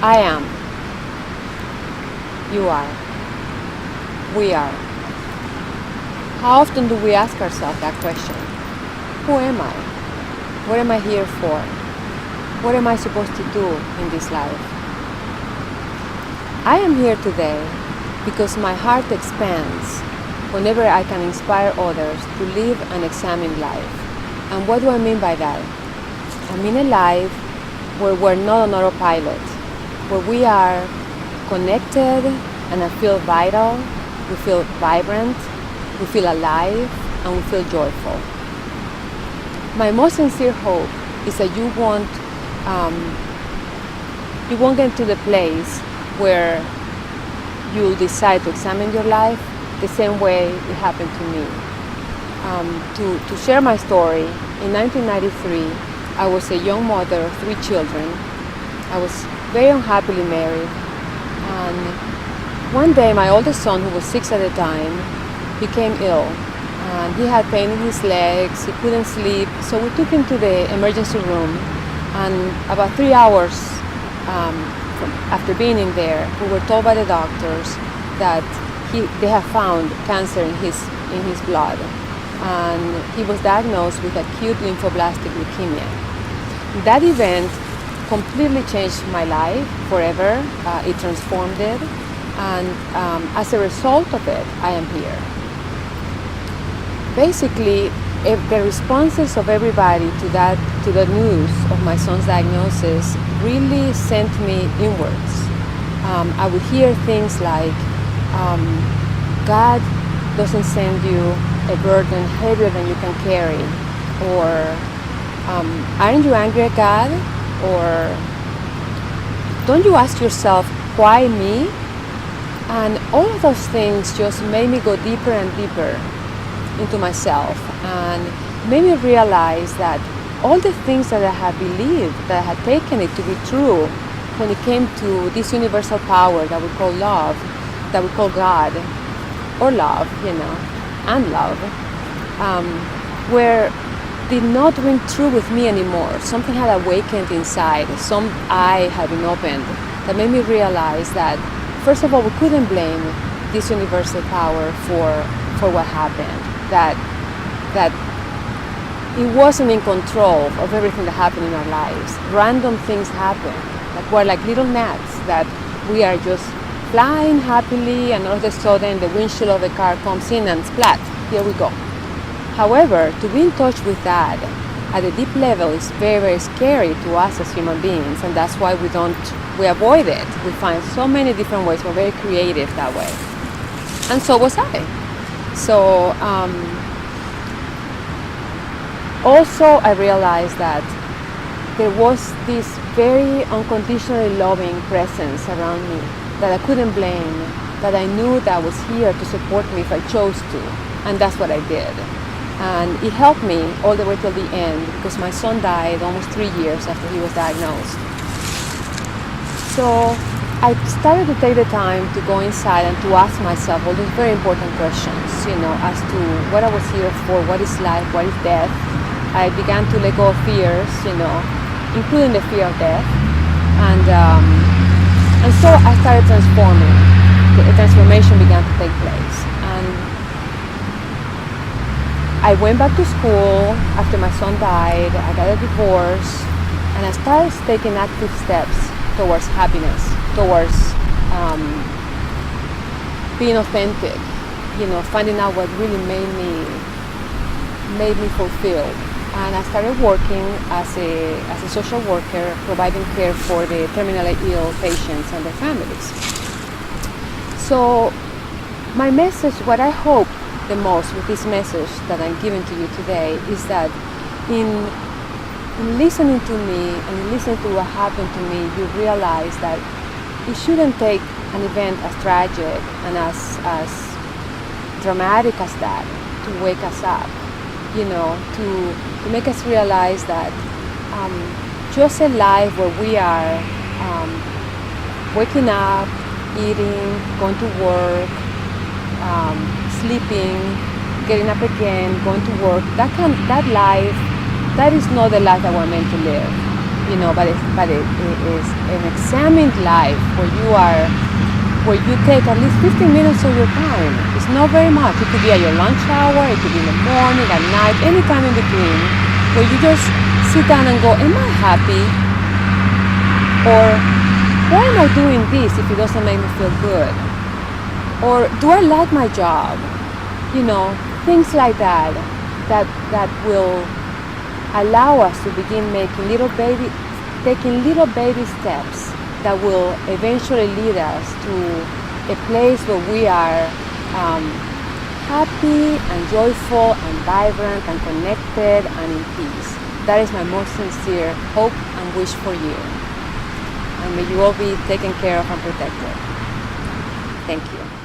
I am. You are. We are. How often do we ask ourselves that question? Who am I? What am I here for? What am I supposed to do in this life? I am here today because my heart expands whenever I can inspire others to live and examine life. And what do I mean by that? I mean a life where we're not on autopilot, where we are connected and I feel vital, we feel vibrant, we feel alive, and we feel joyful. My most sincere hope is that you won't get to the place where you'll decide to examine your life the same way it happened to me. To share my story, in 1993, I was a young mother of 3 children. I was very unhappily married. And one day, my oldest son, who was 6 at the time, became ill. And he had pain in his legs, he couldn't sleep. So we took him to the emergency room. And about 3 hours after being in there, we were told by the doctors that they have found cancer in his blood. And he was diagnosed with acute lymphoblastic leukemia. That event completely changed my life forever. It transformed it. And as a result of it, I am here. Basically, the responses of everybody to the news of my son's diagnosis really sent me inwards. I would hear things like, God doesn't send you a burden heavier than you can carry, or aren't you angry at God, or don't you ask yourself, why me? And all of those things just made me go deeper and deeper into myself and made me realize that all the things that I had believed, that I had taken it to be true when it came to this universal power that we call love, that we call God, or love, and love, did not ring true with me anymore. Something had awakened inside, some eye had been opened that made me realize that, first of all, we couldn't blame this universal power for what happened, that it wasn't in control of everything that happened in our lives. Random things happen, that we're like little gnats, that we are just flying happily, and all of a sudden the windshield of the car comes in and splat, here we go. However, to be in touch with that at a deep level is very, very scary to us as human beings, and that's why we avoid it. We find so many different ways. We're very creative that way. And so was I. So also I realized that there was this very unconditionally loving presence around me that I couldn't blame, that I knew that was here to support me if I chose to, and that's what I did. And it helped me all the way till the end, because my son died almost 3 years after he was diagnosed. So I started to take the time to go inside and to ask myself all these very important questions, as to what I was here for, what is life, what is death. I began to let go of fears, including the fear of death. And so I started transforming. The transformation began to take place. And I went back to school after my son died. I got a divorce, and I started taking active steps towards happiness, towards being authentic, finding out what really made me fulfilled. And I started working as a social worker, providing care for the terminally ill patients and their families. So my message, what I hope the most with this message that I'm giving to you today, is that in listening to me and listening to what happened to me, you realize that it shouldn't take an event as tragic and as dramatic as that to wake us up, to make us realize that just a life where we are waking up, eating, going to work, sleeping, getting up again, going to work, that life, that is not the life that we're meant to live. it is an examined life where you take at least 15 minutes of your time. It's not very much. It could be at your lunch hour, it could be in the morning, at night, any time in between, where you just sit down and go, am I happy? Or why am I doing this if it doesn't make me feel good? Or do I like my job? Things like that will allow us to begin taking little baby steps that will eventually lead us to a place where we are happy and joyful and vibrant and connected and in peace. That is my most sincere hope and wish for you. And may you all be taken care of and protected. Thank you.